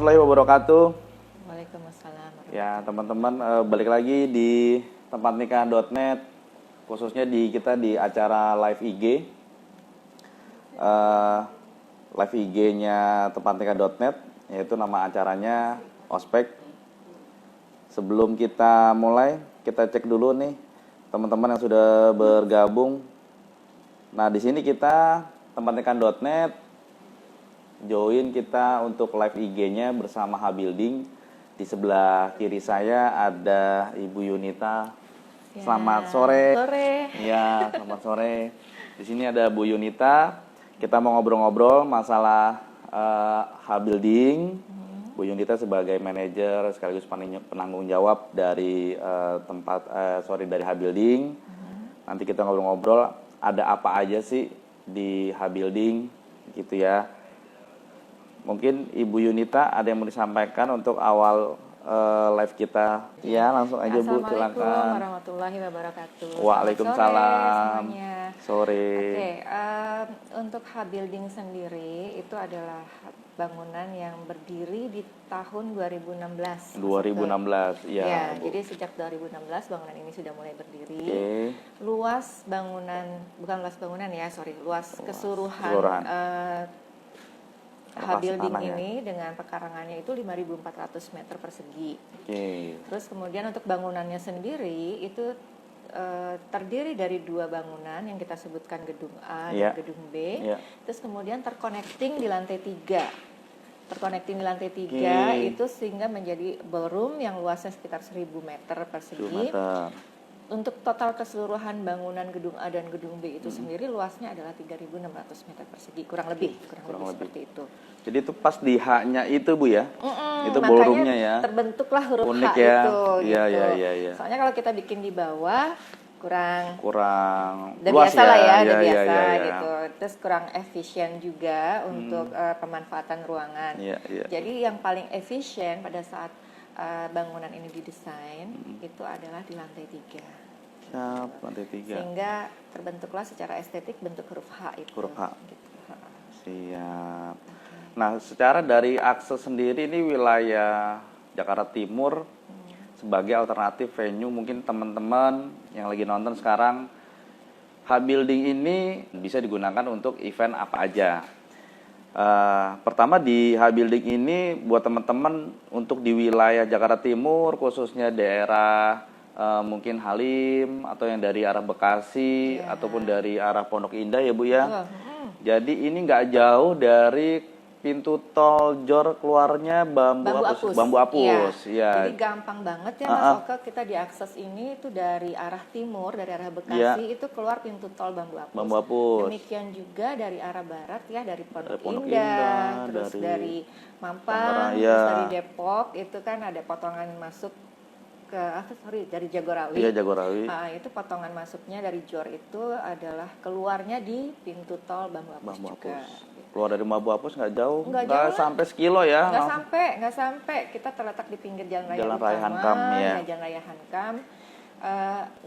warahmatullahi wabarakatuh. Waalaikumsalam. Ya teman-teman, balik lagi di tempatnikah.net, khususnya kita di acara live IG. Live IG-nya tempatnikah.net, yaitu nama acaranya Ospek. Sebelum kita mulai, kita cek dulu nih teman-teman yang sudah bergabung. Nah, di sini kita tempatnikah.net join kita untuk live IG-nya bersama Habuilding. Di sebelah kiri saya ada Ibu Yunita. Ya, Selamat sore. Ya, selamat sore. Di sini ada Bu Yunita. Kita mau ngobrol-ngobrol masalah Habuilding. Bu Yunita sebagai manajer sekaligus penanggung jawab dari dari Habuilding. Nanti kita ngobrol-ngobrol ada apa aja sih di Habuilding gitu ya. Mungkin Ibu Yunita ada yang mau disampaikan untuk awal live kita. Ya, langsung aja Bu, silakan. Assalamualaikum warahmatullahi wabarakatuh. Waalaikumsalam. Sore. Oke, untuk Habuilding sendiri itu adalah bangunan yang berdiri di tahun 2016. 2016, ya. Ya, Bu. jadi sejak 2016 bangunan ini sudah mulai berdiri. Oke. Luas bangunan, bukan luas bangunan ya, luas keseluruhan. Habuilding ini dengan pekarangannya itu 5.400 meter persegi. Oke. Terus kemudian untuk bangunannya sendiri itu terdiri dari dua bangunan yang kita sebutkan gedung A dan gedung B. Terus kemudian terconnecting di lantai 3. Terconnecting di lantai 3 itu sehingga menjadi ballroom yang luasnya sekitar 1.000 meter persegi. Untuk total keseluruhan bangunan gedung A dan gedung B itu sendiri luasnya adalah 3.600 meter persegi, kurang lebih seperti itu. Jadi itu pas di H-nya itu Bu ya? Itu Makanya ballroomnya ya? terbentuklah huruf unik H ya? itu. Iya. Soalnya kalau kita bikin di bawah kurang udah luas biasa lah ya, udah iya, biasa iya. gitu. Terus kurang efisien juga untuk pemanfaatan ruangan. Iya. Jadi yang paling efisien pada saat bangunan ini didesain itu adalah di lantai 3. Lantai 3. Sehingga terbentuklah secara estetik bentuk huruf H itu. Huruf H. Gitu. Siap. Nah, secara dari akses sendiri ini wilayah Jakarta Timur sebagai alternatif venue, mungkin teman-teman yang lagi nonton sekarang, Habuilding ini bisa digunakan untuk event apa aja. Pertama di Habuilding ini buat teman-teman untuk di wilayah Jakarta Timur, khususnya daerah mungkin Halim atau yang dari arah Bekasi ataupun dari arah Pondok Indah ya Bu ya. Jadi ini nggak jauh dari pintu tol Jor keluarnya Bambu Apus. Ya. Jadi gampang banget ya Mas Oke, kita diakses ini itu dari arah timur, dari arah Bekasi itu keluar pintu tol Bambu Apus. Demikian juga dari arah barat ya, dari Pondok Indah, terus dari Mampang, terus dari Depok itu kan ada potongan masuk dari Jagorawi. Iya, Jagorawi. Itu potongan masuknya dari Jor itu adalah keluarnya di pintu tol Bambu Apus juga. Keluar dari Bambu Apus nggak jauh, nggak sampai sekilo ya? Nggak sampai. Kita terletak di pinggir Jalan Raya Hankam ya. Jalan Raya Hankam.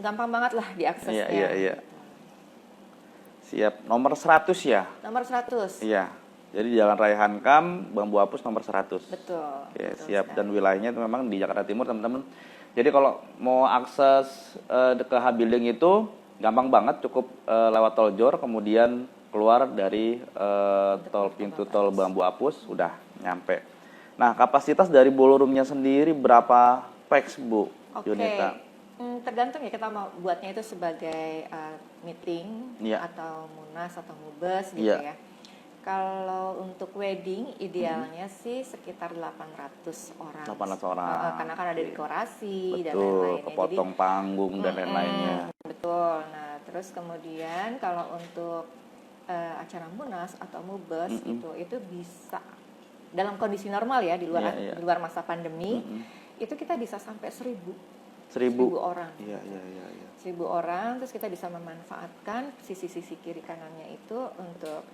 Gampang banget lah diaksesnya. Iya. Siap. Nomor 100 ya? Nomor 100. Iya. Jadi Jalan Raya Hankam, Bambu Apus nomor 100. Betul. Oke, siap. Dan wilayahnya itu memang di Jakarta Timur, teman-teman. Jadi kalau mau akses ke Habuilding itu gampang banget, cukup lewat tol Jor, kemudian keluar dari pintu tol Bambu Apus, udah nyampe. Nah, kapasitas dari ballroomnya sendiri berapa pax Bu Yunita? Tergantung ya, kita mau buatnya itu sebagai meeting atau munas atau mubes gitu ya. Kalau untuk wedding idealnya sih sekitar 800 orang. 800 orang. Karena kan ada dekorasi dan lain-lainnya. lain-lainnya. Kepotong panggung dan lain-lainnya. Betul. Nah, terus kemudian kalau untuk acara munas atau mubes itu bisa dalam kondisi normal ya, di luar masa pandemi itu kita bisa sampai 1.000 orang. Iya. 1.000 orang, terus kita bisa memanfaatkan sisi-sisi kiri kanannya itu untuk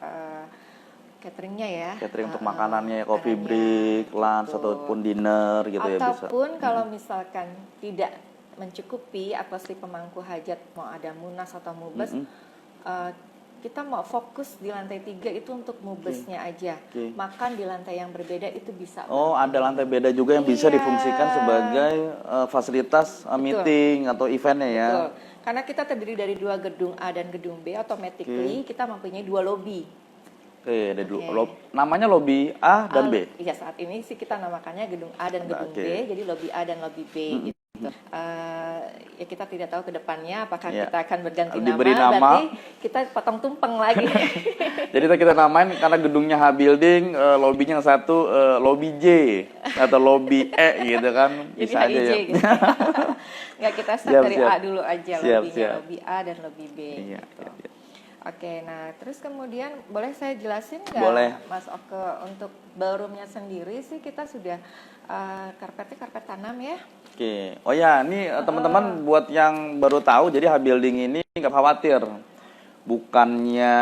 cateringnya ya. Catering untuk makanannya, coffee break, lunch ataupun dinner gitu ya bisa. Ataupun kalau misalkan tidak mencukupi atau si pemangku hajat mau ada munas atau mubes, kita mau fokus di lantai 3 itu untuk mubesnya aja. Makan di lantai yang berbeda itu bisa. Oh, ada lantai beda juga yang bisa difungsikan sebagai fasilitas meeting atau eventnya ya. Betul. Karena kita terdiri dari 2 gedung A dan gedung B, automatically kita mempunyai 2 lobby. Oke, ada namanya lobby A dan B. Iya, saat ini sih kita namakannya gedung A dan gedung B, jadi lobby A dan lobby B. Gitu. Ya kita tidak tahu ke depannya apakah kita akan berganti nama, berarti kita potong tumpeng lagi. Jadi kita namain karena gedungnya H Building, lobbynya yang satu lobby J atau lobby E gitu kan, bisa aja ya. Gitu. Nggak, kita start dari A dulu aja, lobbynya lobby A dan lobby B. Iya, gitu. Oke, nah terus kemudian boleh saya jelasin nggak, Mas Oke, untuk ballroomnya sendiri sih kita sudah karpetnya karpet tanam ya. Oke, oh ya, ini teman-teman buat yang baru tahu, jadi H Building ini nggak khawatir, bukannya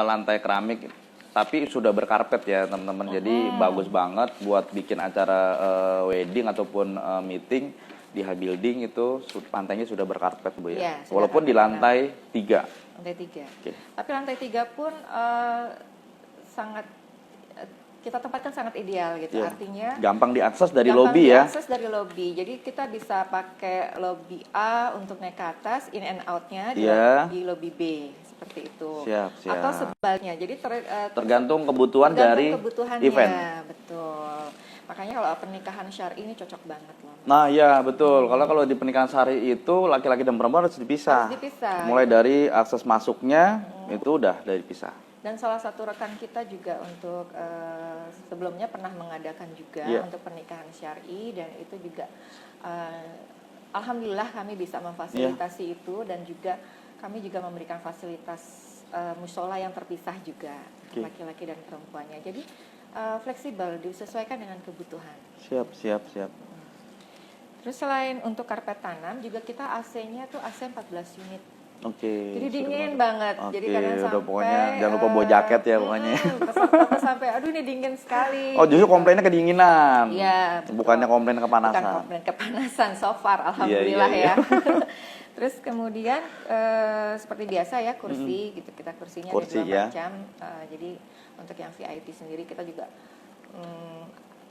lantai keramik, tapi sudah berkarpet ya teman-teman. Jadi bagus banget buat bikin acara wedding ataupun meeting di H Building itu lantainya sudah berkarpet Bu ya. Walaupun di lantai 3. Lantai 3. Tapi lantai 3 pun sangat kita tempatkan sangat ideal gitu. Artinya gampang diakses dari lobby ya. Diakses dari lobby. Jadi kita bisa pakai lobby A untuk naik ke atas, in and out-nya di lobby B seperti itu. Siap. Atau sebaliknya. Jadi tergantung kebutuhan dari event. Betul. Makanya kalau pernikahan syar'i ini cocok banget loh. Nah ya betul, kalau di pernikahan syar'i itu laki-laki dan perempuan harus dipisah. Mulai dari akses masuknya itu udah dari pisah. Dan salah satu rekan kita juga untuk sebelumnya pernah mengadakan juga untuk pernikahan syar'i, dan itu juga alhamdulillah kami bisa memfasilitasi itu, dan juga kami juga memberikan fasilitas musola yang terpisah juga laki-laki dan perempuannya. Jadi fleksibel, disesuaikan dengan kebutuhan. Siap. Terus selain untuk karpet tanam juga kita AC-nya tuh AC 14 unit. Jadi dingin banget. Jadi kadang sampai pokoknya jangan lupa bawa jaket ya pokoknya. Sampai aduh ini dingin sekali. Oh, justru komplainnya kedinginan. Iya, bukannya komplain kepanasan. Bukan komplain kepanasan so far, alhamdulillah ya. Terus kemudian seperti biasa ya kursi gitu, kita kursinya ada 2 macam. Jadi untuk yang VIP sendiri kita juga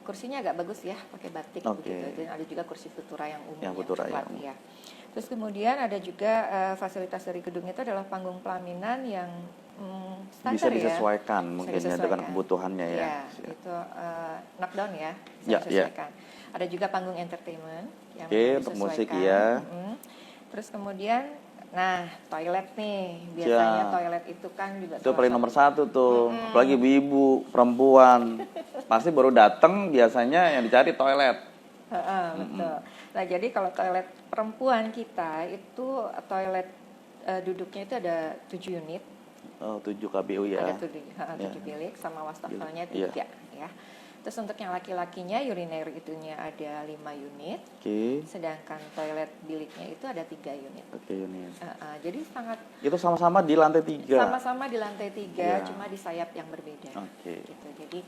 kursinya agak bagus ya, pakai batik begitu. Dan ada juga kursi futura yang umum ya. Terus kemudian ada juga fasilitas dari gedung itu adalah panggung pelaminan yang standar bisa disesuaikan mungkin dengan kebutuhannya ya. Itu knockdown ya, bisa disesuaikan. Ada juga panggung entertainment yang untuk musik ya. Terus kemudian toilet nih, biasanya toilet itu kan juga itu paling nomor 1 tuh, apalagi ibu-ibu, perempuan pasti baru datang biasanya yang dicari toilet. Betul. Nah jadi kalau toilet perempuan kita itu toilet duduknya itu ada 7 unit. 7 KBU ya. Ada 7 bilik sama wastafelnya 3 ya. Terus untuk yang laki-lakinya urinary itunya ada 5 unit. Sedangkan toilet biliknya itu ada 3 unit. Jadi sangat. Itu sama-sama di lantai 3. Sama-sama di lantai 3, cuma di sayap yang berbeda. Gitu. Jadi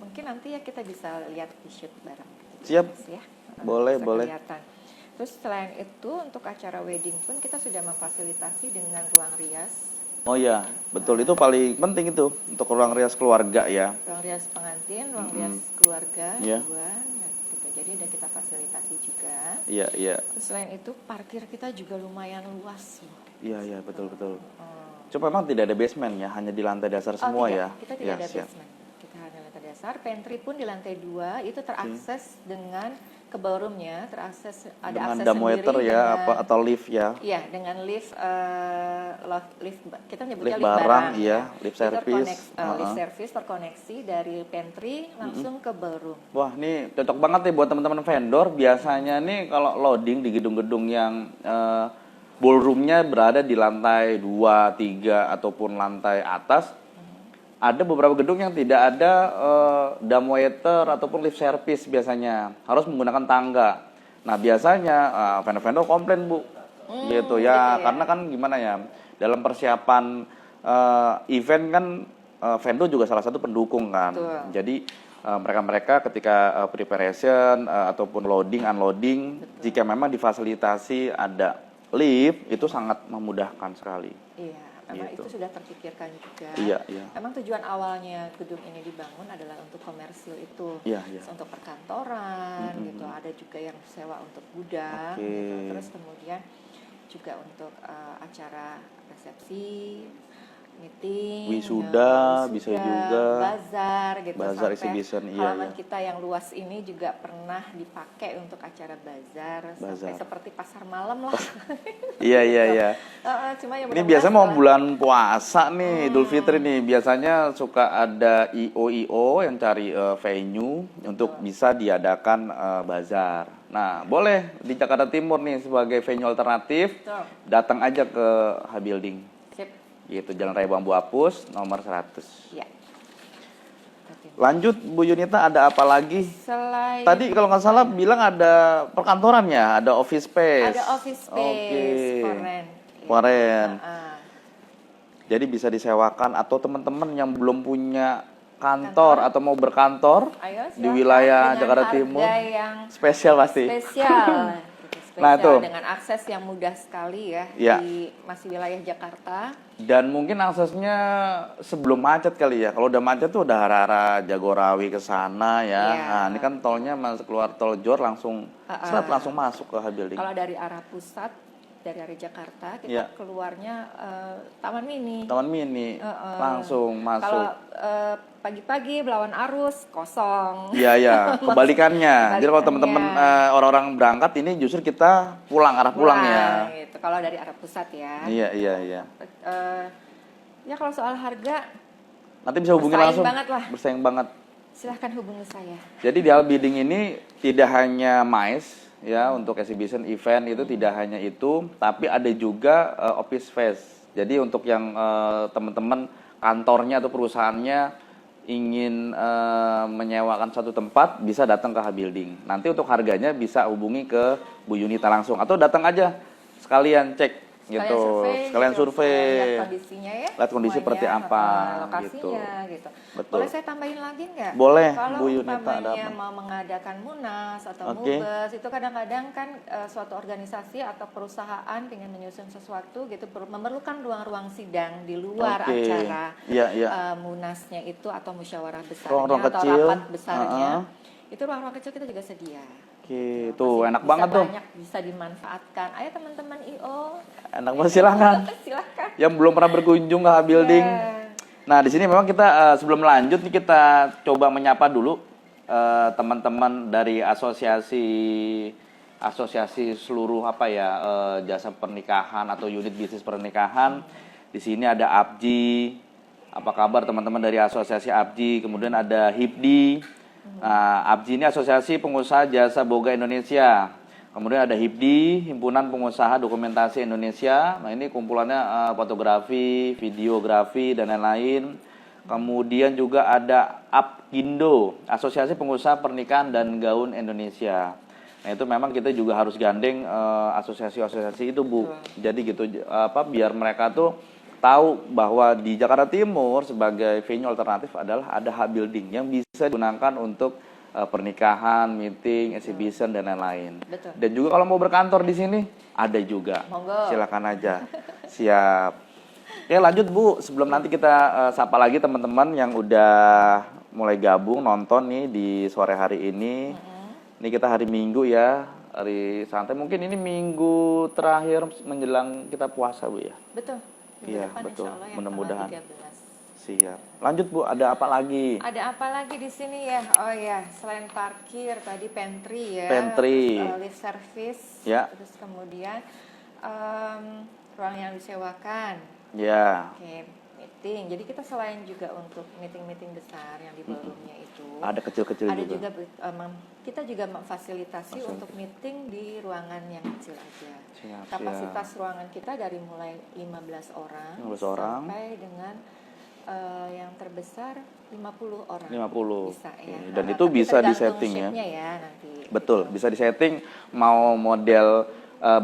mungkin nanti ya kita bisa lihat di shoot bareng. Siap. Ya. Boleh. Kelihatan. Terus selain itu untuk acara wedding pun kita sudah memfasilitasi dengan ruang rias. Oh iya, betul, itu paling penting itu untuk ruang rias keluarga ya. Ruang rias pengantin, ruang rias keluarga, 2, gitu. Jadi udah kita fasilitasi juga. Iya. Terus selain itu parkir kita juga lumayan luas. Iya, betul. Cuma memang tidak ada basement ya, hanya di lantai dasar semua ya. Kita tidak ada basement. Kita hanya di lantai dasar. Pantry pun di lantai 2 itu terakses dengan ke ballroomnya, terakses ada dengan akses damometer sendiri ya, dengan, atau lift ya. Iya, dengan lift kita nyebutnya lift barang lift service. Lift service terkoneksi dari pantry langsung ke ballroom. Wah, ini cocok banget nih buat teman-teman vendor. Biasanya nih kalau loading di gedung-gedung yang ballroomnya berada di lantai 2, 3 ataupun lantai atas, ada beberapa gedung yang tidak ada dumbwaiter ataupun lift service biasanya, harus menggunakan tangga. Nah biasanya vendor-vendor komplain Bu, gitu ya, karena kan gimana ya, dalam persiapan event kan vendor juga salah satu pendukung kan. Betul. Jadi mereka ketika preparation ataupun loading unloading, jika memang difasilitasi ada lift itu sangat memudahkan sekali. Iya, memang Gitu. itu sudah terpikirkan juga. Iya, iya. Memang tujuan awalnya gedung ini dibangun adalah untuk komersil itu, Iya, iya. untuk perkantoran gitu. Ada juga yang sewa untuk gudang gitu. Terus kemudian juga untuk acara resepsi, meeting, wisuda bisa juga, bazar gitu, bazar sampai exhibition, halaman kita yang luas ini juga pernah dipakai untuk acara bazar. Sampai seperti pasar malam lah. Iya. Cuma ya ini biasa mau bulan puasa nih, Idul Fitri nih, biasanya suka ada IO yang cari venue untuk bisa diadakan bazar. Nah, boleh di Jakarta Timur nih sebagai venue alternatif, datang aja ke H-Building. Gitu, Jalan Raya Bambu Apus nomor 100. Ya. Lanjut Bu Yunita, ada apa lagi? Selain tadi kalau nggak salah bilang ada perkantorannya, ada office space. Ada office space, foreign. Jadi bisa disewakan atau teman-teman yang belum punya kantor atau mau berkantor di wilayah Jakarta Timur, yang spesial pasti. Spesial. Nah, itu dengan akses yang mudah sekali ya, di masih wilayah Jakarta. Dan mungkin aksesnya sebelum macet kali ya. Kalau udah macet tuh udah arah-arah Jagorawi ke sana ya. Nah, ini kan tolnya masuk keluar tol Jor langsung langsung masuk ke H-Building. Kalau dari arah pusat, dari area Jakarta kita keluarnya Taman Mini. Langsung masuk. Kalau pagi-pagi melawan arus kosong. Iya, kebalikannya. Jadi kalau teman-teman orang-orang berangkat ini justru kita arah pulang ya. Gitu. Kalau dari arah pusat ya. Iya. Ya kalau soal harga nanti bisa hubungi langsung. Bersaing banget. Silahkan hubungi saya. Jadi di H-Building ini tidak hanya MICE ya, untuk exhibition event itu tidak hanya itu, tapi ada juga office space. Jadi untuk yang teman-teman kantornya atau perusahaannya ingin menyewakan satu tempat, bisa datang ke H-Building. Nanti untuk harganya bisa hubungi ke Bu Yunita langsung atau datang aja sekalian cek gitu, sekalian survei, lihat kondisinya ya, lihat kondisi seperti apa, lokasinya gitu. Betul. Boleh saya tambahin lagi nggak? Boleh, kalau Bu Yunita, ada apa? mau mengadakan munas atau mubes, itu kadang-kadang kan suatu organisasi atau perusahaan ingin menyusun sesuatu gitu, memerlukan ruang-ruang sidang di luar acara munasnya itu atau musyawarah besarnya atau rapat besarnya. Itu ruang-ruang kecil kita juga sedia. Tuh enak banget tuh. Banyak bisa dimanfaatkan. Ayo teman-teman IO. Enak banget, silakan. Yang belum pernah berkunjung ke H-Building. Nah di sini memang kita sebelum lanjut nih kita coba menyapa dulu teman-teman dari asosiasi seluruh jasa pernikahan atau unit bisnis pernikahan. Di sini ada APJI. Apa kabar teman-teman dari asosiasi APJI? Kemudian ada HIPDI. APJI ini Asosiasi Pengusaha Jasa Boga Indonesia. Kemudian ada HIPDI, Himpunan Pengusaha Dokumentasi Indonesia. Nah ini kumpulannya fotografi, videografi, dan lain-lain. Kemudian juga ada APGINDO, Asosiasi Pengusaha Pernikahan dan Gaun Indonesia. Nah itu memang kita juga harus gandeng asosiasi-asosiasi itu Bu. Jadi gitu biar mereka tuh tahu bahwa di Jakarta Timur sebagai venue alternatif adalah ada H-Building yang bisa digunakan untuk pernikahan, meeting, exhibition dan lain-lain. Dan juga kalau mau berkantor di sini ada juga. Monggo. Silakan aja. Siap. Oke, lanjut Bu. Sebelum nanti kita sapa lagi teman-teman yang udah mulai gabung nonton nih di sore hari ini. Ini kita hari Minggu ya, hari santai. Mungkin ini minggu terakhir menjelang kita puasa Bu ya. Betul. Iya betul, mudah-mudahan. Siap. Lanjut Bu, ada apa lagi? Ada apa lagi di sini ya? Oh ya, selain parkir tadi pantry ya. Pantry. Terus, lift service. Ya. Terus kemudian ruang yang disewakan. Ya. Oke, meeting. Jadi kita selain juga untuk meeting-meeting besar yang di ballroomnya itu. Ada kecil-kecil ada juga. Kita juga memfasilitasi untuk meeting di ruangan yang kecil aja. Kapasitas ruangan kita dari mulai 15 orang sampai dengan yang terbesar 50 orang. 50. Bisa ya. Dan itu bisa disetting ya. Nanti. Betul, bisa disetting mau model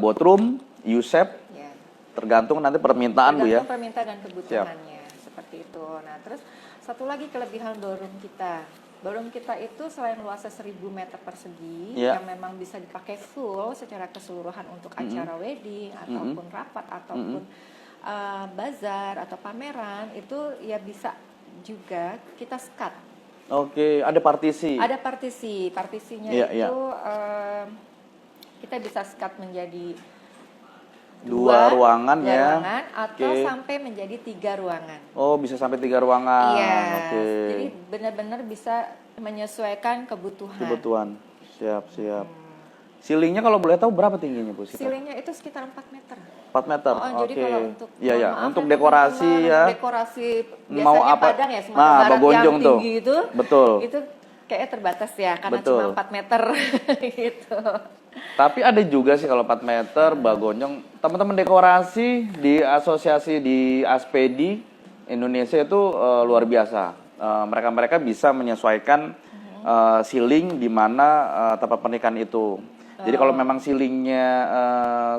boardroom, U-shape. Ya. Tergantung nanti permintaan Bu ya. Tergantung permintaan dan kebutuhannya. Seperti itu. Nah, terus satu lagi kelebihan ballroom kita. Ballroom kita itu selain luasnya 1000 meter persegi Yeah. yang memang bisa dipakai full secara keseluruhan untuk acara wedding ataupun rapat ataupun bazar atau pameran, itu ya bisa juga kita skat. Oke, ada partisi. Ada partisi, partisinya Iya, itu kita bisa skat menjadi dua ruangan ya. ruangan atau sampai menjadi 3 ruangan. Oh, bisa sampai 3 ruangan. Iya. Oke. Jadi benar-benar bisa menyesuaikan kebutuhan. Siap. Ceilingnya kalau boleh tahu berapa tingginya, Bu Sita? Ceilingnya itu sekitar 4 meter. 4 meter. Oke. Jadi kalau untuk untuk dekorasi ya. Dekorasi biasanya Mau apa? Padang ya, Sumatera Nah, Barat Bagonjong yang tinggi itu. Betul. Itu kayaknya terbatas ya karena Betul. cuma 4 meter gitu. Tapi ada juga sih kalau 4 meter Bagonjong. Teman-teman dekorasi di asosiasi di Aspedi Indonesia itu luar biasa. Mereka bisa menyesuaikan ceiling di mana tempat pernikahan itu. Jadi kalau memang ceilingnya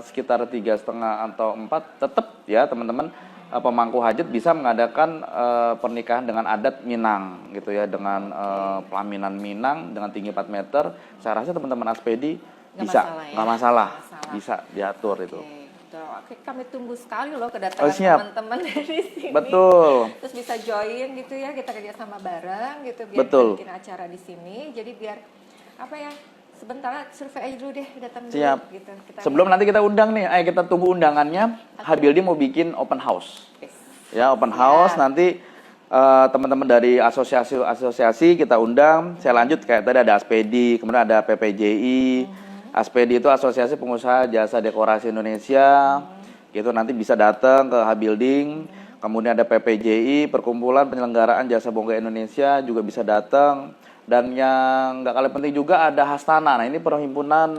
sekitar 3,5 atau 4, tetap ya teman-teman pemangku hajat bisa mengadakan pernikahan dengan adat Minang gitu ya, dengan pelaminan Minang dengan tinggi 4 meter. Saya rasa teman-teman Aspedi nggak masalah, bisa diatur itu. Oke, kami tunggu sekali loh kedatangan teman-teman dari sini. Betul. Terus bisa join gitu ya, kita kerjasama bareng gitu biar bikin acara di sini. Jadi biar apa ya? Sebentar survei aja dulu deh, datang dulu. Siap. Gitu. Sebelum nanti kita undang nih, ayo kita tunggu undangannya. Habildi mau bikin open house. Ya, open house nanti teman-teman dari asosiasi kita undang. Saya lanjut kayak tadi ada Aspedi, kemudian ada PPJI. Aspedi itu Asosiasi Pengusaha Jasa Dekorasi Indonesia. Gitu nanti bisa datang ke Habuilding. Kemudian ada PPJI, Perkumpulan Penyelenggaraan Jasa Bongga Indonesia juga bisa datang. Dan yang nggak kalah penting juga ada Hastana. Nah, ini perhimpunan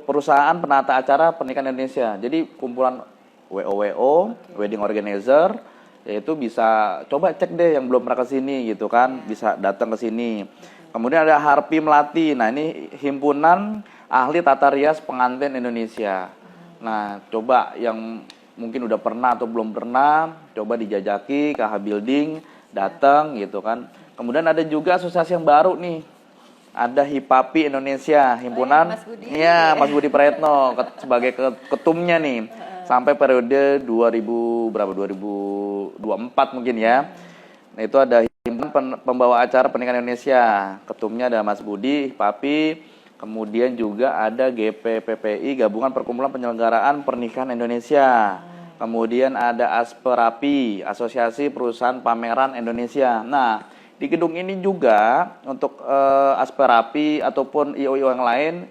perusahaan penata acara pernikahan Indonesia. Jadi kumpulan WO, wedding organizer, yaitu bisa coba cek deh yang belum pernah ke sini gitu kan, bisa datang ke sini. Kemudian ada Harpi Melati. Nah, ini himpunan ahli tata rias pengantin Indonesia. Nah, coba yang mungkin udah pernah atau belum pernah, coba dijajaki ke Habuilding, datang gitu kan. Kemudian ada juga asosiasi yang baru nih. Ada HIPAPI Indonesia, himpunan Mas Budi Praetno sebagai ketumnya nih. Sampai periode 2024 mungkin ya. Nah, itu ada himpunan pembawa acara pernikahan Indonesia. Ketumnya ada Mas Budi, HIPAPI. Kemudian juga ada GPPPI, Gabungan Perkumpulan Penyelenggaraan Pernikahan Indonesia. Kemudian ada Asperapi, Asosiasi Perusahaan Pameran Indonesia. Nah, di gedung ini juga untuk Asperapi ataupun IO-IO yang lain,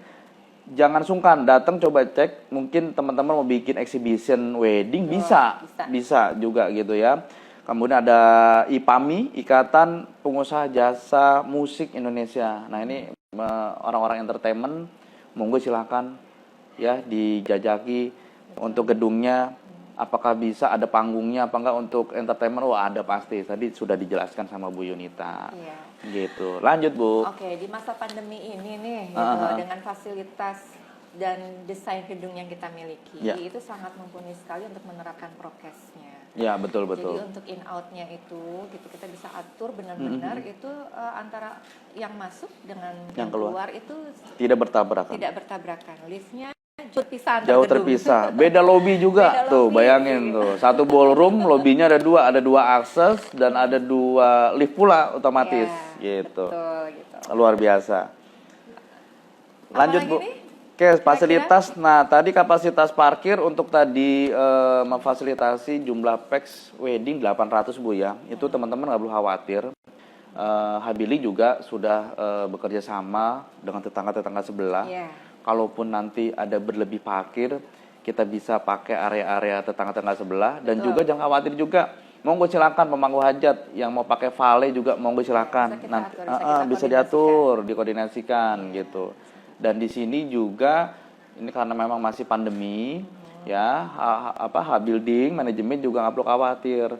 jangan sungkan datang, coba cek. Mungkin teman-teman mau bikin exhibition wedding, bisa juga gitu ya. Kemudian ada IPAMI, Ikatan Pengusaha Jasa Musik Indonesia. Nah, ini orang-orang entertainment, monggo silakan ya dijajaki untuk gedungnya. Apakah bisa ada panggungnya apa enggak untuk entertainment? Wah, ada pasti. Tadi sudah dijelaskan sama Bu Yunita. Iya. Gitu. Lanjut, Bu. Oke, di masa pandemi ini nih, dengan fasilitas dan desain gedung yang kita miliki, itu sangat mumpuni sekali untuk menerapkan prokesnya. Ya, betul. Jadi untuk in out-nya itu gitu kita bisa atur benar-benar itu antara yang masuk dengan yang keluar itu tidak bertabrakan. Liftnya jauh terpisah. Beda lobby juga. Tuh, bayangin tuh. Satu ballroom, lobbynya ada dua akses dan ada 2 lift pula otomatis gitu. Betul, gitu. Luar biasa. Lanjut, Bu. Oke, fasilitas. Nah, tadi kapasitas parkir untuk tadi memfasilitasi jumlah peks wedding 800, Bu ya. Itu teman-teman nggak perlu khawatir. Habili juga sudah bekerja sama dengan tetangga-tetangga sebelah. Kalaupun nanti ada berlebih parkir, kita bisa pakai area-area tetangga-tetangga sebelah. Dan juga jangan khawatir juga, monggo silakan pemangku hajat yang mau pakai vale juga monggo silakan. Bisa diatur, dikoordinasikan gitu. Dan di sini juga ini karena memang masih pandemi, ya Habuilding manajemen juga nggak perlu khawatir.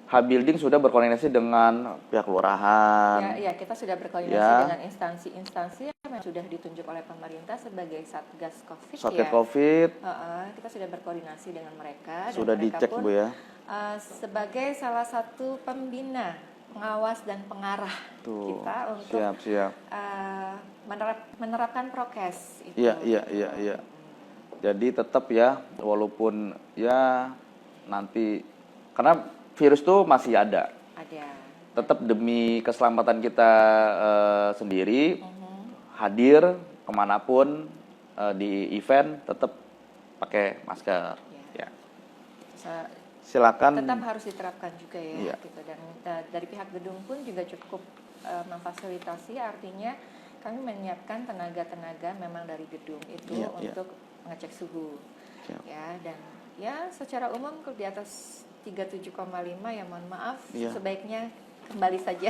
Habuilding sudah berkoordinasi dengan pihak kelurahan. Ya, kita sudah berkoordinasi dengan instansi-instansi yang sudah ditunjuk oleh pemerintah sebagai Satgas Covid. Kita sudah berkoordinasi dengan mereka. Sudah dicek, Bu ya. Sebagai salah satu pembina pengawas dan pengarah kita untuk menerapkan prokes itu. Iya. Jadi tetap ya, walaupun ya nanti karena virus tuh masih ada. Tetap demi keselamatan kita sendiri, hadir kemanapun di event tetap pakai masker. Ya. Silakan. Tetap harus diterapkan juga ya. Gitu. Dan dari pihak gedung pun juga cukup memfasilitasi, artinya kami menyiapkan tenaga-tenaga memang dari gedung itu untuk mengecek suhu. Ya, dan ya secara umum di atas 37,5 ya mohon maaf, sebaiknya kembali saja.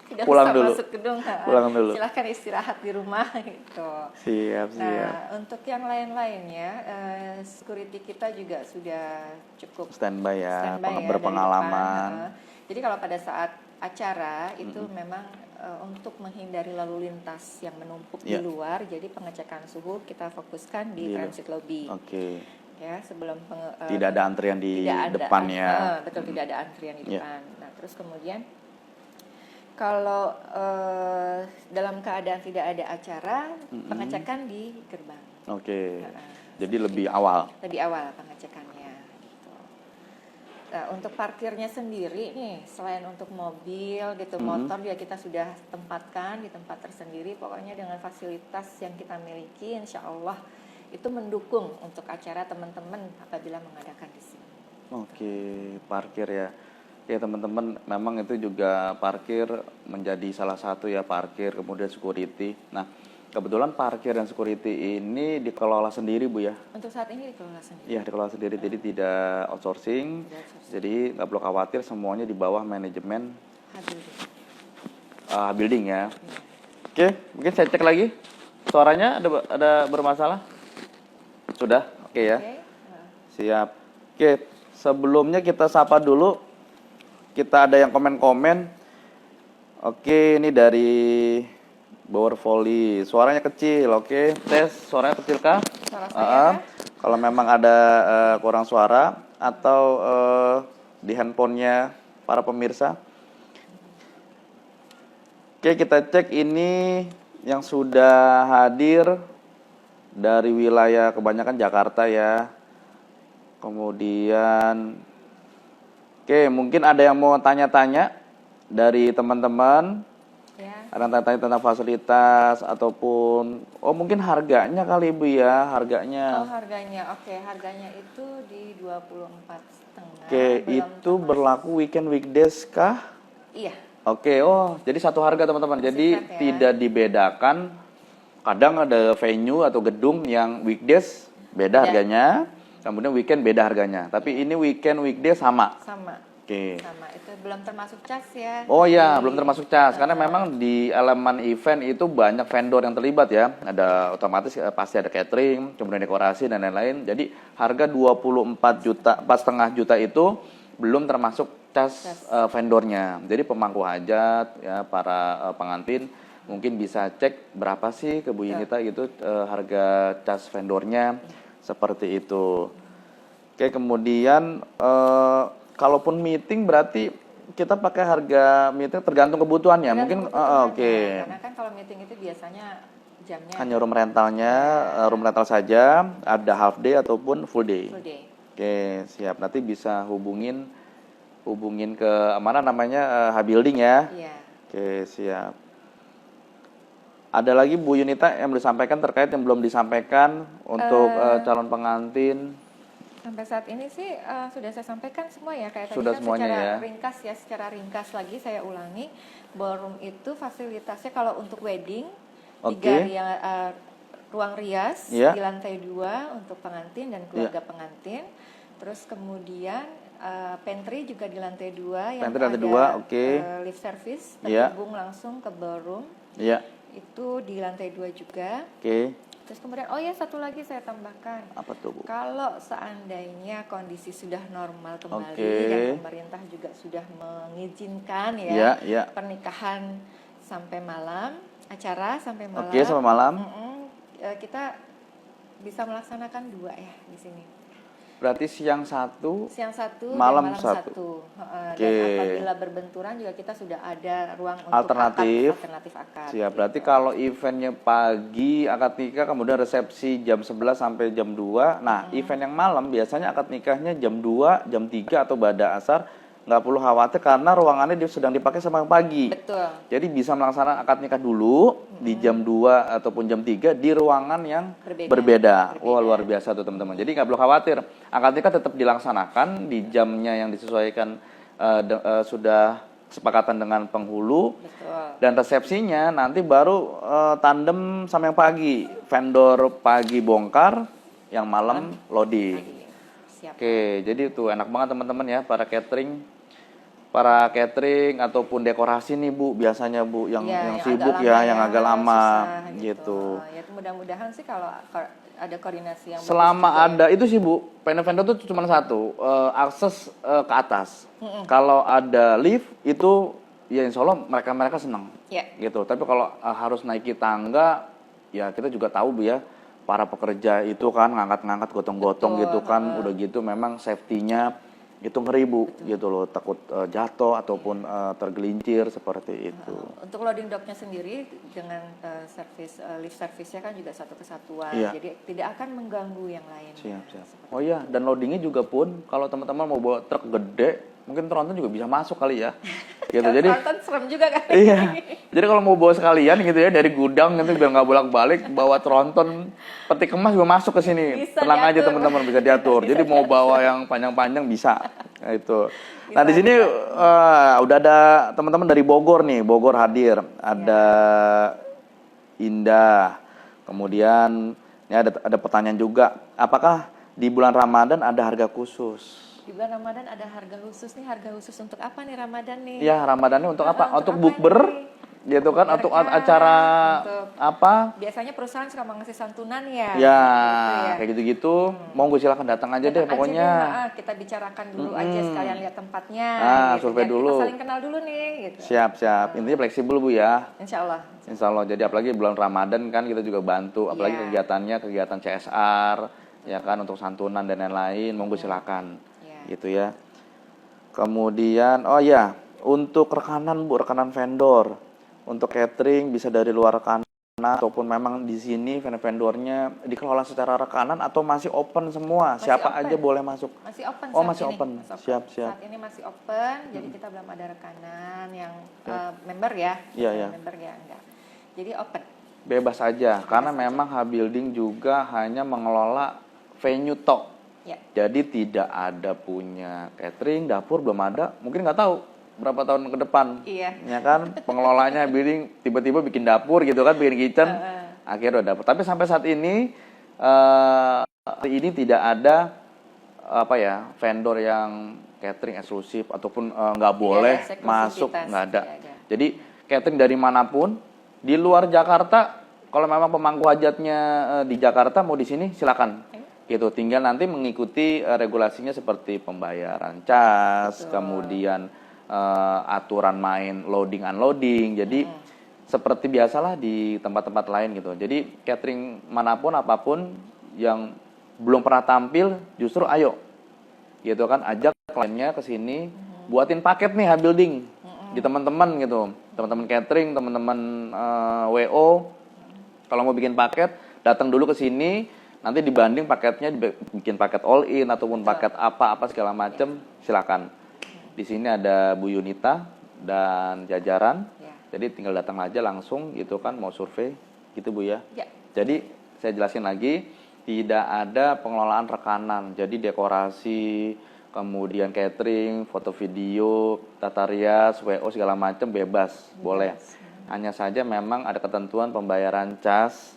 Tidak pulang usah dulu. Masuk gedung. Pulang dulu. Silahkan istirahat di rumah gitu. Siap. Nah, untuk yang lain-lainnya, security kita juga sudah cukup standby ya, berpengalaman. Jadi kalau pada saat acara itu memang untuk menghindari lalu lintas yang menumpuk di luar, jadi pengecekan suhu kita fokuskan di transit lobby. Ya, sebelum tidak ada antrian di depannya. Betul, tidak ada antrian di depan. Nah, terus kemudian kalau dalam keadaan tidak ada acara, pengecekan di gerbang. Jadi lebih awal. Lebih awal pengecekannya. Gitu. Nah, untuk parkirnya sendiri nih, selain untuk mobil, gitu, motor juga kita sudah tempatkan di tempat tersendiri. Pokoknya dengan fasilitas yang kita miliki, insya Allah itu mendukung untuk acara teman-teman apabila mengadakan di sini. Parkir ya. Ya teman-teman, memang itu juga parkir menjadi salah satu ya, parkir kemudian security. Nah, kebetulan parkir dan security ini dikelola sendiri Bu ya? Untuk saat ini dikelola sendiri. Iya, dikelola sendiri, jadi tidak outsourcing. Jadi nggak perlu khawatir, semuanya di bawah manajemen building ya. Oke, mungkin saya cek lagi. Suaranya ada bermasalah? Sudah? Oke ya. Siap. Oke, sebelumnya kita sapa dulu. Kita ada yang komen-komen. Oke, ini dari Bower Volley. Suaranya kecil, oke. Tes, suaranya kecil kah? Suara saya. Kalau memang ada kurang suara atau di handphonenya para pemirsa. Oke, kita cek ini yang sudah hadir dari wilayah kebanyakan Jakarta ya. Kemudian oke, mungkin ada yang mau tanya-tanya dari teman-teman. Ada yang tanya-tanya tentang fasilitas ataupun mungkin harganya kali Ibu ya, harganya. Harganya. Oke, harganya itu di 24,5. Oke, itu berlaku weekend weekdays kah? Iya. Oke, jadi satu harga teman-teman. Jadi tidak dibedakan. Kadang ada venue atau gedung yang weekdays beda harganya. Kemudian weekend beda harganya. Tapi ini weekend weekday sama. Sama. Sama. Itu belum termasuk cas ya. Belum termasuk cas. Karena memang di elemen event itu banyak vendor yang terlibat ya. Ada otomatis pasti ada catering, kemudian dekorasi dan lain-lain. Jadi harga 4,5 juta itu belum termasuk cas vendornya. Jadi pemangku hajat ya, para pengantin mungkin bisa cek berapa sih ke Bu Yunita gitu harga cas vendornya. Seperti itu. Oke, kemudian kalaupun meeting berarti kita pakai harga meeting tergantung kebutuhannya. Mungkin Karena kan kalau meeting itu biasanya jamnya hanya room rentalnya, room rental saja, ada half day ataupun full day. Oke, siap. Nanti bisa hubungin ke mana namanya H-Building ya. Iya. Oke, siap. Ada lagi Bu Yunita yang disampaikan terkait yang belum disampaikan untuk calon pengantin? Sampai saat ini sih sudah saya sampaikan semua ya, kayak tadi sudah kan semuanya secara ringkas lagi saya ulangi. Ballroom itu fasilitasnya kalau untuk wedding 3 ruang rias di lantai 2 untuk pengantin dan keluarga pengantin. Terus kemudian pantry juga di lantai 2 yang pantry ada lift service terhubung langsung ke ballroom. Itu di lantai 2 juga. Terus kemudian satu lagi saya tambahkan. Apa tuh Bu? Kalau seandainya kondisi sudah normal kembali dan pemerintah juga sudah mengizinkan pernikahan sampai malam, acara sampai malam. Sampai malam. Kita bisa melaksanakan 2 ya di sini. Berarti siang 1, siang 1, malam dan malam 1. 1. Oke. Dan apabila berbenturan juga kita sudah ada ruang untuk Alternatif. alternatif akad. Siap. Gitu. Berarti kalau eventnya pagi akad nikah, kemudian resepsi jam 11 sampai jam 2. Nah, event yang malam biasanya akad nikahnya jam 2, jam 3 atau bada asar. Nggak perlu khawatir karena ruangannya sedang dipakai sama pagi. Betul. Jadi bisa melaksanakan akad nikah dulu di jam 2 ataupun jam 3 di ruangan yang berbeda. Wah, luar biasa tuh teman-teman. Jadi nggak perlu khawatir. Akad nikah tetap dilaksanakan di jamnya yang disesuaikan sudah kesepakatan dengan penghulu. Betul. Dan resepsinya nanti baru tandem sama yang pagi. Vendor pagi bongkar, yang malam loading. Siap. Oke, jadi tuh enak banget teman-teman ya para catering ataupun dekorasi nih Bu, biasanya Bu yang sibuk ya, yang agak lama susah, gitu. Ya mudah-mudahan sih kalau ada koordinasi yang selama ada itu sih Bu, vendor tuh cuma satu, akses ke atas. Kalau ada lift itu ya insya Allah mereka senang. Gitu. Tapi kalau harus naiki tangga ya kita juga tahu Bu ya, para pekerja itu kan ngangkat-ngangkat gotong-gotong gitu kan, udah gitu memang safety-nya itu ngeri Bu, gitu loh, takut jatuh ataupun tergelincir seperti itu. Untuk loading docknya sendiri dengan lift service-nya kan juga satu kesatuan, jadi tidak akan mengganggu yang lain. Siap. Oh iya, dan loadingnya juga pun kalau teman-teman mau bawa truk gede, mungkin tronton juga bisa masuk kali ya. Gitu. Jadi tronton serem juga kan. Iya. Jadi kalau mau bawa sekalian gitu ya dari gudang gitu biar nggak bolak-balik, bawa tronton peti kemas juga masuk ke sini. Tenang aja teman-teman, bisa diatur. Jadi mau bawa yang panjang-panjang bisa. Nah, itu. Nah, di sini udah ada teman-teman dari Bogor nih, Bogor hadir. Ada Indah. Kemudian ini ada pertanyaan juga, apakah di bulan Ramadan ada harga khusus? Di bulan Ramadan ada harga khusus nih. Harga khusus untuk apa nih Ramadan nih? Ya, Ramadannya untuk apa? Untuk bukber gitu kan, untuk acara untuk apa? Biasanya perusahaan suka mengasih santunan ya. Ya, kayak gitu-gitu. Monggo silakan datang aja deh pokoknya. Kita bicarakan dulu aja sekalian lihat tempatnya. Gitu. Survei dulu. Kita saling kenal dulu nih. Gitu. Siap. Intinya fleksibel Bu ya. Insya Allah. Jadi apalagi bulan Ramadan kan kita juga bantu, apalagi kegiatan CSR, ya kan, untuk santunan dan lain-lain. Monggo silakan. Gitu ya. Kemudian untuk rekanan Bu, rekanan vendor. Untuk catering bisa dari luar rekanan ataupun memang di sini vendor-vendornya dikelola secara rekanan atau masih open semua? Siapa aja boleh masuk? Masih open. Masih open. Siap. Saat ini masih open, jadi kita belum ada rekanan yang member ya. Iya. Member ya enggak. Jadi open. Bebas aja, karena memang H-Building juga hanya mengelola venue tok. Jadi tidak ada punya catering, dapur belum ada, mungkin nggak tahu berapa tahun ke depan. Ya kan, pengelolanya building tiba-tiba bikin dapur gitu kan, bikin kitchen, akhirnya udah dapur. Tapi sampai saat ini tidak ada vendor yang catering eksklusif ataupun nggak boleh masuk, nggak ada. Jadi catering dari manapun di luar Jakarta, kalau memang pemangku hajatnya di Jakarta mau di sini silakan. Gitu, tinggal nanti mengikuti regulasinya seperti pembayaran cas, kemudian aturan main loading unloading. Jadi seperti biasalah di tempat-tempat lain gitu. Jadi catering manapun apapun yang belum pernah tampil justru ayo. Gitu kan, ajak kliennya ke sini, buatin paket nih H-Building di teman-teman gitu. Teman-teman catering, teman-teman WO kalau mau bikin paket datang dulu ke sini, nanti dibanding paketnya, bikin paket all in ataupun paket apa segala macam, silakan. Di sini ada Bu Yunita dan jajaran. Jadi tinggal datang aja langsung gitu kan, mau survei gitu Bu ya. Jadi saya jelasin lagi, tidak ada pengelolaan rekanan. Jadi dekorasi, kemudian catering, foto video, tata rias, WO segala macam bebas, boleh. Hanya saja memang ada ketentuan pembayaran cas.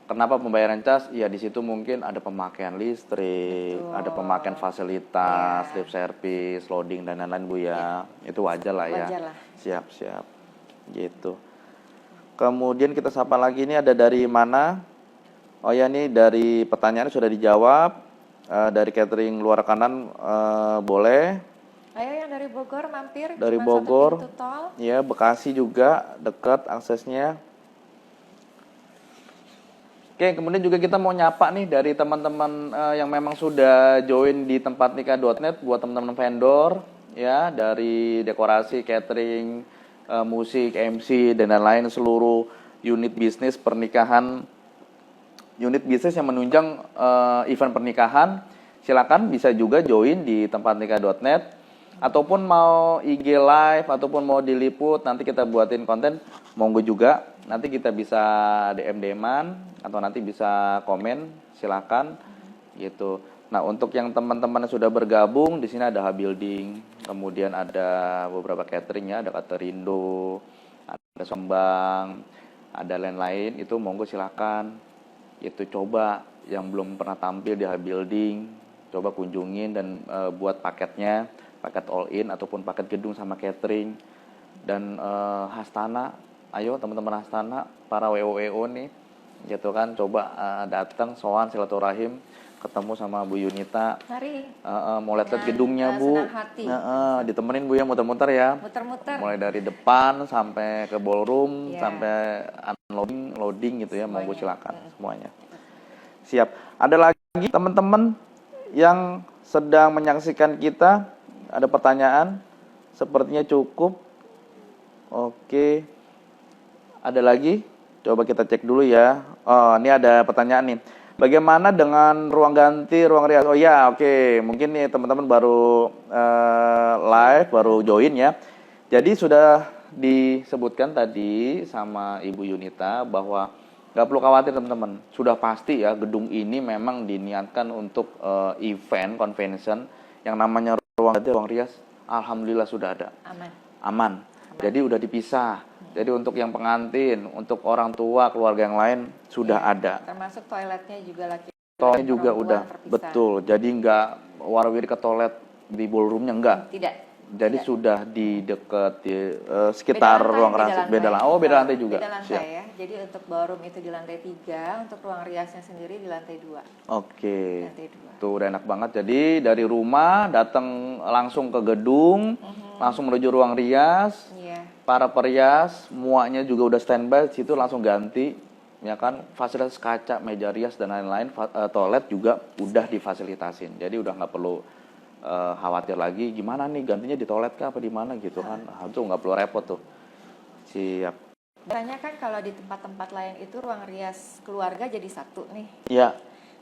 Kenapa pembayaran cas? Ya di situ mungkin ada pemakaian listrik, ada pemakaian fasilitas, lip service, loading dan lain-lain Bu ya. Itu wajar lah ya. Siap. Gitu. Kemudian kita sapa lagi, ini ada dari mana? Oh ya, nih dari pertanyaan sudah dijawab. Dari catering luar kanan boleh. Ayo yang dari Bogor mampir. Dari Bogor. Ya, Bekasi juga dekat aksesnya. Oke, kemudian juga kita mau nyapa nih dari teman-teman yang memang sudah join di tempatnikah.net buat teman-teman vendor ya, dari dekorasi, catering, musik, MC dan lain-lain, seluruh unit bisnis pernikahan, unit bisnis yang menunjang event pernikahan. Silakan bisa juga join di tempatnikah.net, ataupun mau IG live ataupun mau diliput nanti kita buatin konten, monggo juga. Nanti kita bisa DM-an atau nanti bisa komen, silakan gitu. Nah, untuk yang teman-teman yang sudah bergabung di sini ada Building, kemudian ada beberapa catering ya, ada Katerindo, ada Sembang, ada lain-lain, itu monggo silakan. Itu coba yang belum pernah tampil di Building, coba kunjungin dan buat paketnya, paket all in ataupun paket gedung sama catering. Dan Hastana, ayo teman-teman Hastana, para WO nih, gitu kan, coba datang, sowan, silaturahim, ketemu sama Bu Yunita. Mari. Mau lihat gedungnya Bu, ditemenin Bu ya, muter-muter ya. Muter-muter. Mulai dari depan sampai ke ballroom, sampai unloading, loading gitu ya, monggo silakan semuanya. Siap. Ada lagi teman-teman yang sedang menyaksikan kita, ada pertanyaan? Sepertinya cukup. Oke. Ada lagi? Coba kita cek dulu ya. Oh, ini ada pertanyaan nih. Bagaimana dengan ruang ganti, ruang rias? Oh ya, oke. Mungkin nih teman-teman baru live, baru join ya. Jadi sudah disebutkan tadi sama Ibu Yunita bahwa nggak perlu khawatir teman-teman. Sudah pasti ya, gedung ini memang diniatkan untuk event, convention. Yang namanya ruang ganti, ruang rias, alhamdulillah sudah ada. Aman. Jadi udah dipisah. Jadi untuk yang pengantin, untuk orang tua, keluarga yang lain sudah ada. Termasuk toiletnya juga laki. Toiletnya juga udah terpisah. Betul. Jadi nggak warawiri ke toilet di ballroomnya enggak. Tidak. Jadi sudah di dekat di sekitar ruang rias. Beda lantai juga. Beda lantai ya. Jadi untuk ballroom itu di lantai 3, untuk ruang riasnya sendiri di lantai 2. Oke. Lantai 2. Tuh udah enak banget. Jadi dari rumah datang langsung ke gedung, langsung menuju ruang rias. Para perias semuanya juga udah standby, situ langsung ganti, ya kan, fasilitas kaca, meja rias dan lain-lain, toilet juga udah difasilitasin. Jadi udah nggak perlu khawatir lagi gimana nih gantinya di toilet kah apa di mana gitu kan. Itu nggak perlu repot tuh. Siap. Biasanya kan kalau di tempat-tempat lain itu ruang rias keluarga jadi satu nih. Iya.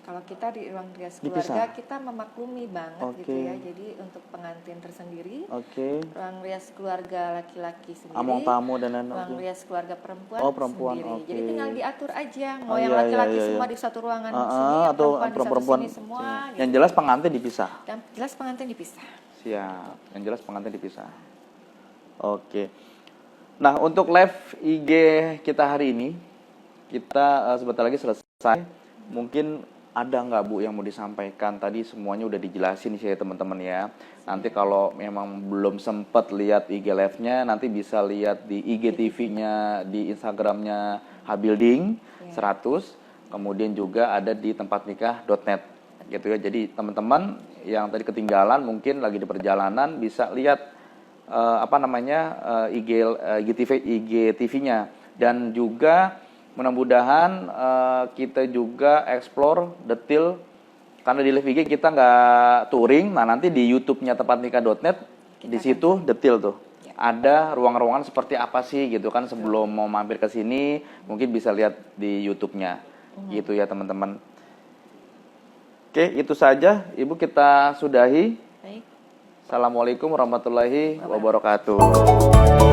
Kalau kita di ruang rias keluarga kita memaklumi banget gitu ya. Jadi untuk pengantin tersendiri, ruang rias keluarga laki-laki sendiri, among tamu dan lain-lain. Ruang rias keluarga perempuan, sendiri. Okay. Jadi tinggal diatur aja. Mau yang laki-laki semua di satu ruangan sini, atau perempuan di satu sini semua. Gitu. Yang jelas pengantin dipisah. Yang jelas pengantin dipisah. Siap. Yang jelas pengantin dipisah. Oke. Nah, untuk live IG kita hari ini, kita sebentar lagi selesai. Mungkin ada nggak Bu yang mau disampaikan? Tadi semuanya udah dijelasin sih ya teman-teman ya. Nanti kalau memang belum sempat lihat IG live-nya, nanti bisa lihat di IGTV-nya, di Instagram-nya Building 100. Kemudian juga ada di tempatnikah.net gitu ya. Jadi teman-teman yang tadi ketinggalan mungkin lagi di perjalanan bisa lihat IGTV-nya, dan juga mudah-mudahan kita juga explore detail, karena di live IG kita nggak touring. Nah nanti di YouTube-nya tempatnikah.net di situ detail tuh. Ada ruang-ruangan seperti apa sih gitu kan, sebelum mau mampir ke sini mungkin bisa lihat di YouTube-nya. Gitu ya teman-teman. Oke, itu saja Ibu, kita sudahi. Baik. Assalamualaikum warahmatullahi wabarakatuh.